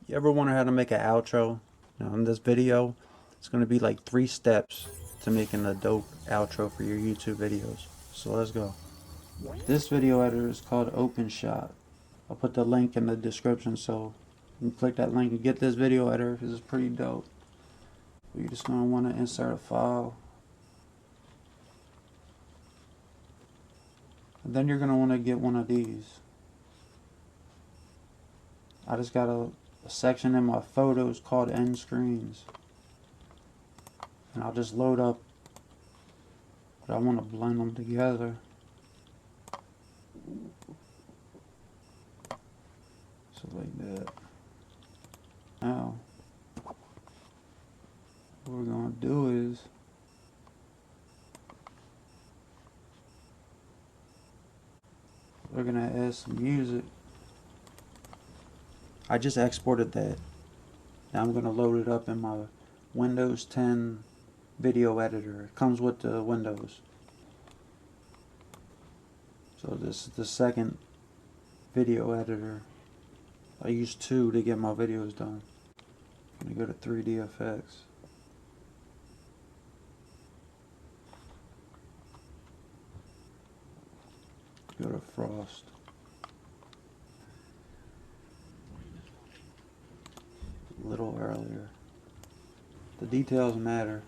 You ever wonder how to make an outro? Now in this video, it's going to be like 3 steps to making a dope outro for your YouTube videos. So let's go. This video editor is called OpenShot. I'll put the link in the description, so you can click that link and get this video editor because it's pretty dope. You're just going to want to insert a file. And then you're going to want to get one of these. I just got a section in my photos called end screens. And I'll just load up, but I want to blend them together. So like that. Now, what we're going to do is we're going to add some music. I just exported that. Now I'm going to load it up in my Windows 10 video editor. It comes with the Windows. So this is the second video editor. I use 2 to get my videos done. I'm going to go to 3D effects. Go to Frost. A little earlier. The details matter.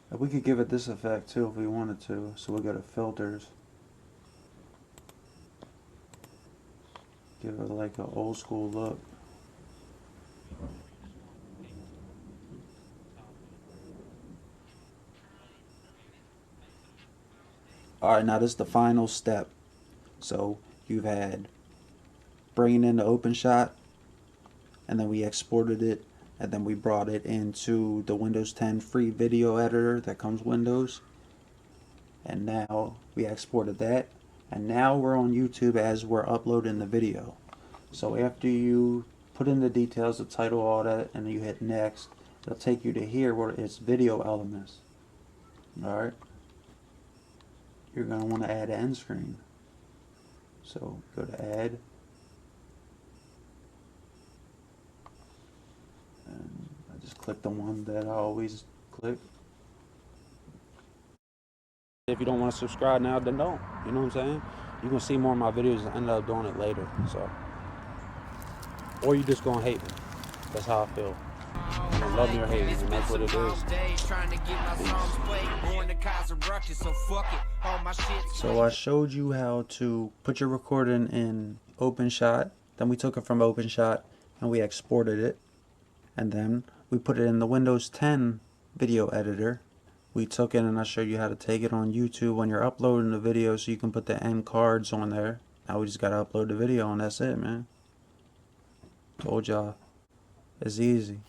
We could give it this effect too if we wanted to. So we'll go to filters. Give it like an old school look. Alright, now this is the final step. So you've had bringing in the OpenShot, and then we exported it, and then we brought it into the Windows 10 free video editor that comes Windows, and now we exported that, and now we're on YouTube as we're uploading the video. So after you put in the details, the title, all that, and then you hit next, it'll take you to here where it's video elements. Alright, you're going to want to add end screen. So go to add, and I just click the one that I always click. If you don't want to subscribe now, then don't. You know what I'm saying? You can see more of my videos and end up doing it later. So, or you just gonna hate me. That's how I feel. You know, love me or hate me, and that's what it is. So I showed you how to put your recording in OpenShot. Then we took it from OpenShot and we exported it. And then we put it in the Windows 10 video editor. We took it and I showed you how to take it on YouTube when you're uploading the video so you can put the end cards on there. Now we just gotta upload the video and that's it, man. Told y'all. It's easy.